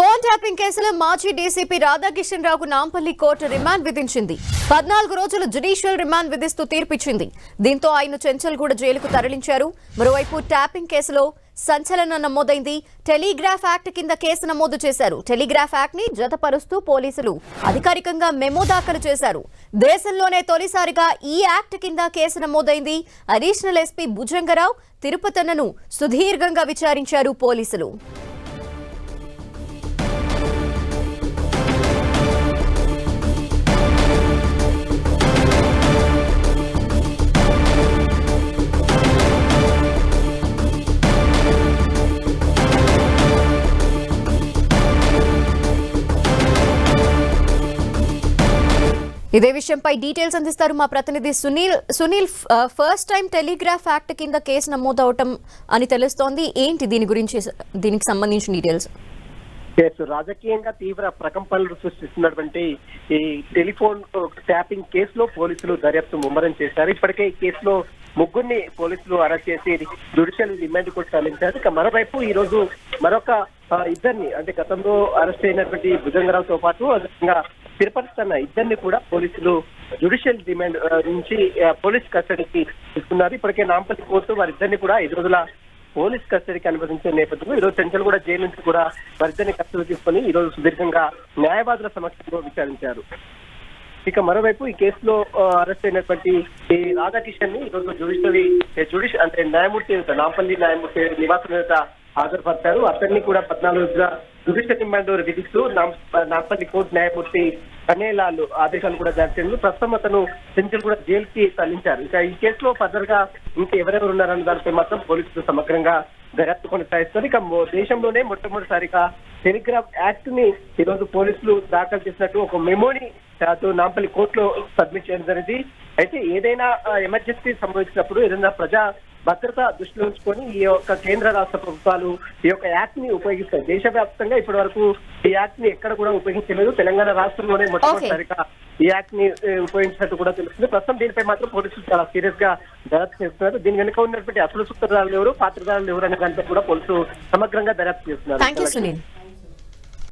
Phone tapping కేసులో మాజీ DCP Radhakishan రావుకు నాంపల్లి కోర్టు రిమాండ్ విధించింది. 14 రోజులు జ్యుడిషియల్ రిమాండ్ విధిస్తూ తీర్పిచ్చింది. దీంతో ఆయన చెంచల్గూడ జైలుకు తరలించారు. మరోవైపు ట్యాపింగ్ కేసులో సంచలనం నమోదైంది. టెలిగ్రాఫ్ యాక్ట్ కింద కేసు నమోదు చేశారు. టెలిగ్రాఫ్ యాక్ట్ ని జతపరుస్తూ పోలీసులు అధికారికంగా మెమో దాఖలు చేశారు. దేశంలోనే తొలిసారిగా ఈ యాక్ట్ కింద కేసు నమోదైంది. అడిషనల్ ఎస్పీ భుజంగరావు తిరుపతన్నను సుదీర్ఘంగా విచారించారు పోలీసులు. ఇదే విషయంపై డీటెయిల్స్ అందిస్తారు మా ప్రతినిధి Sunil. First time telegraph act కింద కేసు నమోదవటం అని తెలుస్తోంది. ఏంటి దీనికి సంబంధించిన డీటెయిల్స్? రాజకీయంగా తీవ్ర ప్రకంపనలు సృష్టిస్తున్నటువంటి ఈ టెలిఫోన్ ట్యాపింగ్ కేసులో పోలీసులు దర్యాప్తు ముమ్మరం చేశారు. ఇప్పటికే ఈ కేసులో ముగ్గురిని పోలీసులు అరెస్ట్ చేసి జ్యుడిషియల్ రిమాండ్ కూడా తరలించారు. ఇక మరోవైపు ఈ రోజు మరొక ఇద్దరిని, అంటే గతంలో అరెస్ట్ అయినటువంటి భుజంగరావుతో పాటు అదేవిధంగా తిరుపతి ఇద్దరిని కూడా పోలీసులు జ్యుడిషియల్ రిమాండ్ నుంచి పోలీస్ కస్టడీకి తీసుకున్నారు. ఇప్పటికే నాంపల్లి కోర్టు వారిద్దరిని కూడా 5 రోజుల పోలీస్ కస్టడీకి అనుమతించే నేపథ్యంలో ఈరోజు చెంచల్గూడ జైలు నుంచి కూడా వారిద్దరిని కస్టడీ తీసుకుని ఈ రోజు సుదీర్ఘంగా న్యాయవాదుల సమక్షంలో విచారించారు. ఇక మరోవైపు ఈ కేసులో అరెస్ట్ అయినటువంటి ఈ రాధాకిషన్ ని ఈరోజు జ్యుడిషియల్ అంటే న్యాయమూర్తి నాంపల్లి న్యాయమూర్తి నివాసం మీద హాజరుపరిచారు. అతన్ని కూడా 14 రోజుల జ్యుడిషియల్ రిమాండ్ విధిస్తూ నాంపల్లి కోర్టు న్యాయమూర్తి కనేలాల్ ఆదేశాలు కూడా జారీ చేసింది. ప్రస్తుతం అతను చెంచల్గూడ జైలుకి తరలించారు. ఇక ఈ కేసులో ఫర్దర్ గా ఇంకా ఎవరెవరు ఉన్నారన్న దానిపై మాత్రం పోలీసులు సమగ్రంగా దర్యాప్తు కొనసాగిస్తారు. ఇక దేశంలోనే మొట్టమొదటిసారిగా టెలిగ్రాఫ్ యాక్ట్ ని ఈరోజు పోలీసులు దాఖలు చేసినట్టు ఒక మెమోని నాంపల్లి కోర్టులో సబ్మిట్ చేయడం జరిగింది. అయితే ఏదైనా ఎమర్జెన్సీ సంభవించినప్పుడు ఏదైనా ప్రజా భద్రత దృష్టిలో ఉంచుకొని ఈ యొక్క కేంద్ర రాష్ట్ర ప్రభుత్వాలు ఈ యొక్క యాక్ట్ ని ఉపయోగిస్తాయి. దేశవ్యాప్తంగా ఇప్పటి వరకు ఈ యాక్ట్ ని ఎక్కడ కూడా ఉపయోగించలేదు. తెలంగాణ రాష్ట్రంలోనే మొట్టమొదటిసారిగా ఈ యాక్ట్ ని ఉపయోగించినట్టు కూడా తెలుస్తుంది. ప్రస్తుతం దీనిపై మాత్రం పోలీసులు చాలా సీరియస్ గా దర్యాప్తు చేస్తున్నారు. దీని వెనుక ఉన్నటువంటి అసలు సూత్రధారులు ఎవరు, పాత్రధారులు ఎవరు అనే దానిపై కూడా పోలీసులు సమగ్రంగా దర్యాప్తు చేస్తున్నారు.